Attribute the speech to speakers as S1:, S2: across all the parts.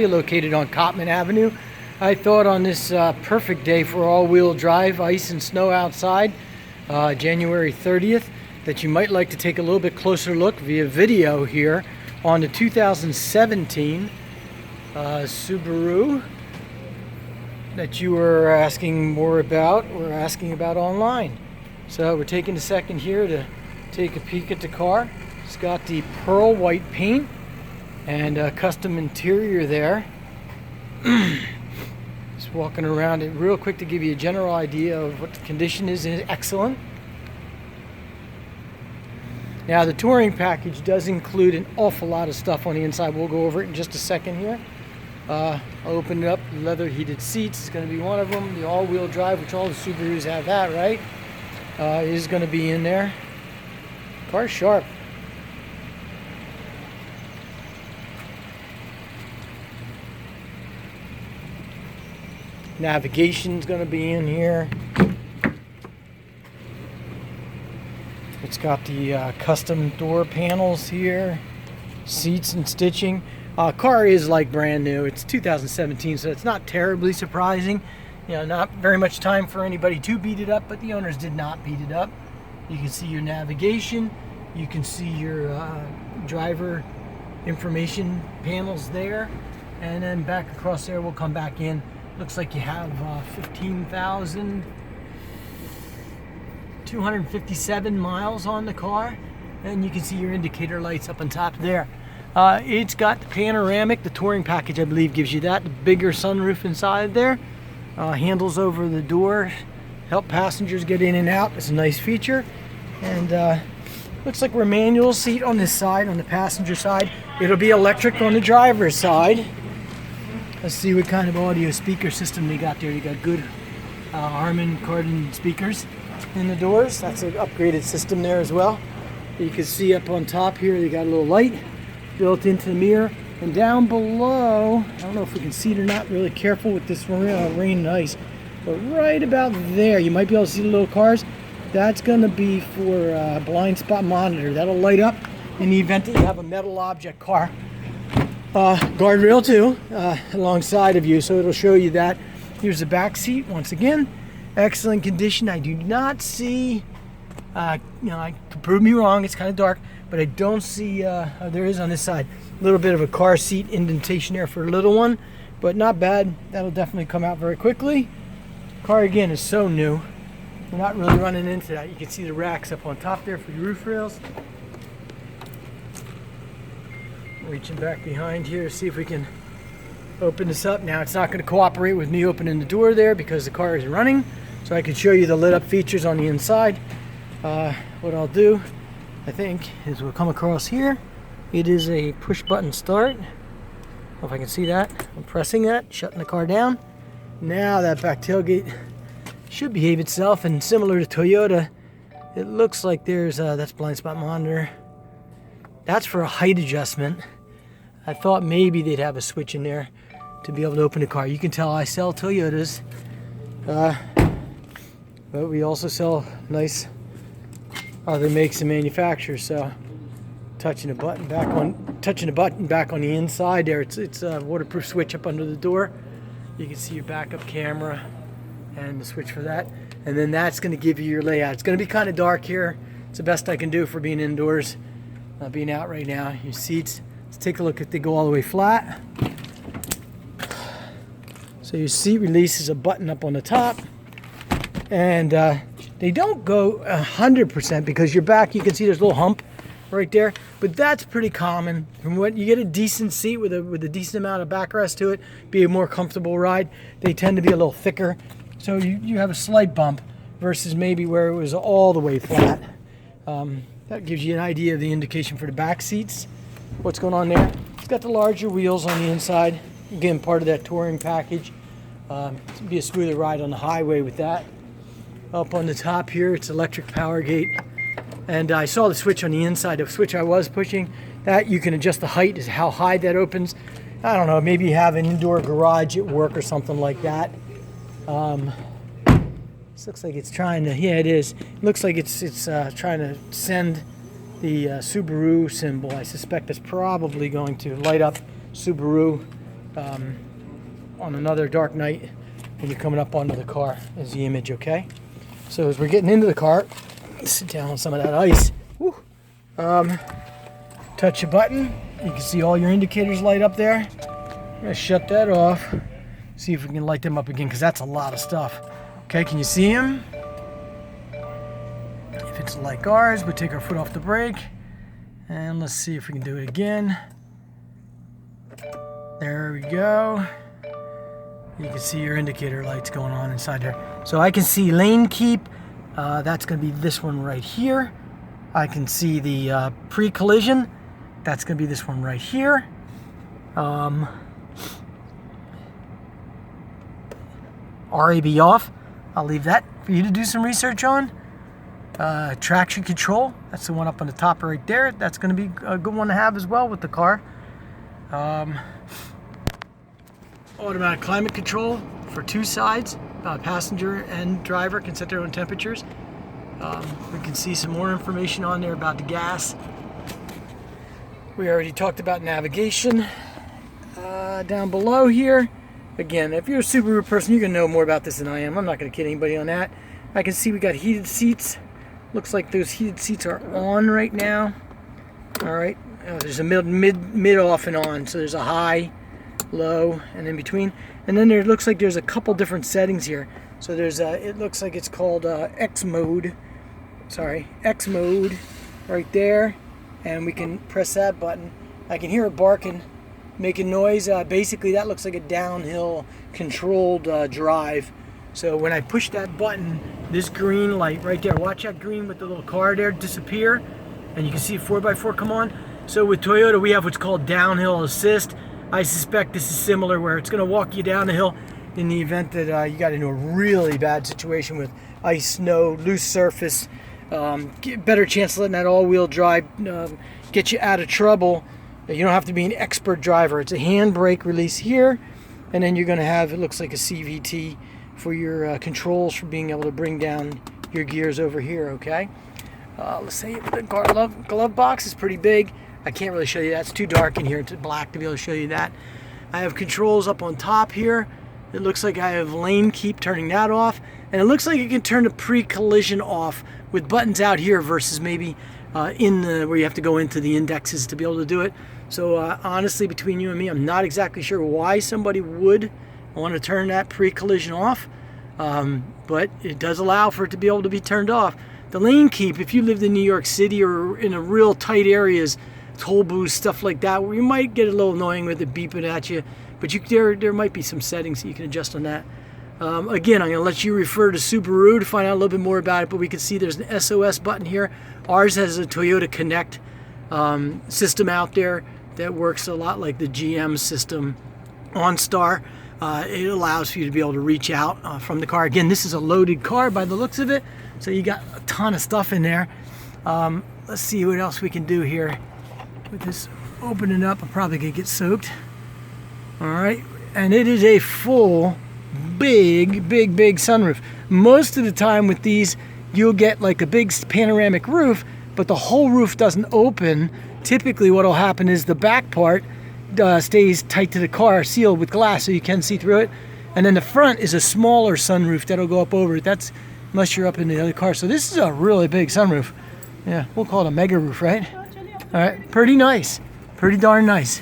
S1: Located on Cotman Avenue. I thought on this perfect day for all-wheel drive, ice and snow outside, January 30th, that you might like to take a little bit closer look via video here on the 2017 Subaru that you were asking more about, or asking about online. So we're taking a second here to take a peek at the car. It's got the pearl white paint and a custom interior there. Just walking around it real quick to give you a general idea of what the condition is. Excellent. Now the touring package does include an awful lot of stuff on the inside. We'll go over it in just a second here. I'll open it up. Leather heated seats is going to be one of them. The all-wheel drive, which all the Subarus have that, right? Is going to be in there. Car's sharp. Navigation's going to be in here. It's got the custom door panels here, seats and stitching. Car is like brand new. It's 2017, so it's not terribly surprising. You know, not very much time for anybody to beat it up, but the owners did not beat it up. You can see your navigation. You can see your driver information panels there. And then back across there, we'll come back in. Looks like you have 15,257 miles on the car. And you can see your indicator lights up on top there. It's got the panoramic. The touring package, I believe, gives you that. The bigger sunroof inside there. Handles over the door. Help passengers get in and out. It's a nice feature. And looks like we're manual seat on this side, on the passenger side. It'll be electric on the driver's side. Let's see what kind of audio speaker system they got there. You got good Harman Kardon speakers in the doors. That's an upgraded system there as well. You can see up on top here, they got a little light built into the mirror. And down below, I don't know if we can see it or not, really careful with this rain and ice, but right about there, you might be able to see the little cars. That's going to be for blind spot monitor. That'll light up in the event that you have a metal object car. Guardrail too, alongside of you, so it'll show you that. Here's the back seat once again, excellent condition. I do not see, I could prove me wrong, it's kind of dark, but I don't see, there is on this side, a little bit of a car seat indentation there for a little one, but not bad. That'll definitely come out very quickly. Car again is so new, we're not really running into that. You can see the racks up on top there for your roof rails. Reaching back behind here to see if we can open this up. Now it's not going to cooperate with me opening the door there because the car is running, so I can show you the lit up features on the inside. What I'll do, I think, is we'll come across here. It is a push button start. I don't know if I can see that. I'm pressing that, shutting the car down. Now that back tailgate should behave itself, and similar to Toyota, it looks like there's that's blind spot monitor. That's for a height adjustment. I thought maybe they'd have a switch in there to be able to open the car. You can tell I sell Toyotas, but we also sell nice other makes and manufacturers. So touching the button back on the inside there, it's a waterproof switch up under the door. You can see your backup camera and the switch for that. And then that's going to give you your layout. It's going to be kind of dark here. It's the best I can do for being indoors. Being out right now. Your seats, let's take a look if they go all the way flat. So your seat release is a button up on the top, and they don't go 100% because your back, you can see there's a little hump right there, but that's pretty common. From what you get a decent seat with a decent amount of backrest to it, be a more comfortable ride. They tend to be a little thicker, so you have a slight bump versus maybe where it was all the way flat. That gives you an idea of the indication for the back seats. What's going on there? It's got the larger wheels on the inside. Again, part of that touring package. It'll be a smoother ride on the highway with that. Up on the top here, it's electric power gate. And I saw the switch on the inside. The switch I was pushing, that you can adjust the height as how high that opens. I don't know, maybe you have an indoor garage at work or something like that. This looks like it's trying to, yeah, it is. It looks like it's trying to send the Subaru symbol. I suspect it's probably going to light up Subaru on another dark night when you're coming up onto the car is the image, okay? So as we're getting into the car, sit down on some of that ice. Woo. Touch a button. You can see all your indicators light up there. I'm gonna shut that off. See if we can light them up again, because that's a lot of stuff. Okay, can you see them? If it's like ours, we take our foot off the brake. And let's see if we can do it again. There we go. You can see your indicator lights going on inside there. So I can see lane keep. That's going to be this one right here. I can see the pre-collision. That's going to be this one right here. RAB off. I'll leave that for you to do some research on. Traction control. That's the one up on the top right there. That's going to be a good one to have as well with the car. Automatic climate control for two sides. Passenger and driver can set their own temperatures. We can see some more information on there about the gas. We already talked about navigation. Down below here, again, if you're a Subaru person, you're going to know more about this than I am. I'm not going to kid anybody on that. I can see we got heated seats. Looks like those heated seats are on right now. All right, there's a mid off and on. So there's a high, low, and in between. And then there looks like there's a couple different settings here. So there's it looks like it's called X mode. Sorry, X mode right there. And we can press that button. I can hear it barking, making noise. Basically, that looks like a downhill controlled drive. So when I push that button, this green light right there, watch that green with the little car there disappear, and you can see 4x4 come on. So with Toyota, we have what's called downhill assist. I suspect this is similar, where it's going to walk you down the hill in the event that you got into a really bad situation with ice, snow, loose surface. Better chance of letting that all-wheel drive get you out of trouble. You don't have to be an expert driver. It's a handbrake release here, and then you're going to have, it looks like a CVT for your controls for being able to bring down your gears over here, okay? Let's say the glove box is pretty big. I can't really show you that. It's too dark in here. It's black to be able to show you that. I have controls up on top here. It looks like I have lane keep, turning that off. And it looks like you can turn the pre-collision off with buttons out here versus maybe in the, where you have to go into the indexes to be able to do it. So honestly, between you and me, I'm not exactly sure why somebody would want to turn that pre-collision off. But it does allow for it to be able to be turned off. The lane keep, if you lived in New York City or in a real tight areas, toll booths, stuff like that, where you might get a little annoying with it beeping at you, but there might be some settings that you can adjust on that. Again, I'm going to let you refer to Subaru to find out a little bit more about it, but we can see there's an SOS button here. Ours has a Toyota Connect system out there that works a lot like the GM system OnStar. It allows for you to be able to reach out from the car. Again, this is a loaded car by the looks of it, so you got a ton of stuff in there. Let's see what else we can do here. With this opening up, I'm probably going to get soaked. All right, and it is a full, big sunroof. Most of the time with these, you'll get like a big panoramic roof, but the whole roof doesn't open. Typically what will happen is the back part stays tight to the car, sealed with glass so you can see through it. And then the front is a smaller sunroof that'll go up over it. That's unless you're up in the other car. So this is a really big sunroof. Yeah, we'll call it a mega roof, right? All right, pretty nice. Pretty darn nice.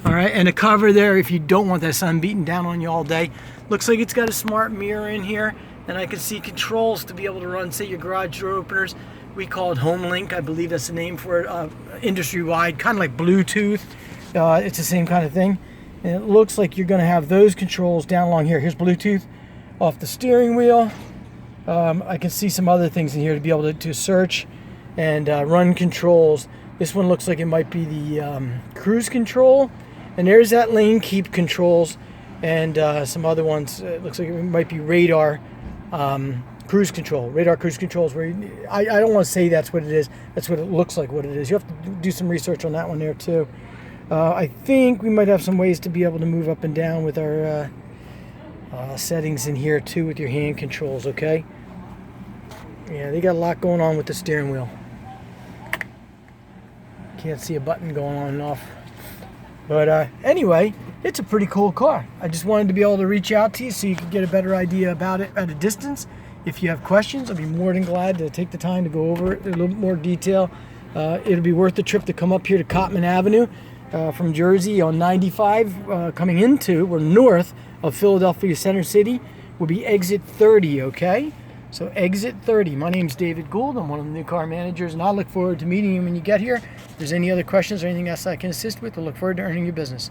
S1: All right, and a cover there if you don't want that sun beating down on you all day. Looks like it's got a smart mirror in here, and I can see controls to be able to run, say, your garage door openers. We call it Home Link. I believe that's the name for it, industry-wide, kind of like Bluetooth. It's the same kind of thing. And it looks like you're going to have those controls down along here. Here's Bluetooth off the steering wheel. I can see some other things in here to be able to search and run controls. This one looks like it might be the cruise control. And there's that lane keep controls and some other ones. It looks like it might be radar cruise control. Radar cruise controls where I don't want to say that's what it is. That's what it looks like what it is. You have to do some research on that one there too. I think we might have some ways to be able to move up and down with our settings in here too with your hand controls, okay? Yeah, they got a lot going on with the steering wheel. Can't see a button going on and off. But anyway, it's a pretty cool car. I just wanted to be able to reach out to you so you could get a better idea about it at a distance. If you have questions, I'd be more than glad to take the time to go over it in a little bit more detail. It'll be worth the trip to come up here to Cottman Avenue from Jersey on 95 coming into, we're north of Philadelphia Center City, will be exit 30, okay? So exit 30. My name's David Gould. I'm one of the new car managers, and I look forward to meeting you when you get here. If there's any other questions or anything else I can assist with, I look forward to earning your business.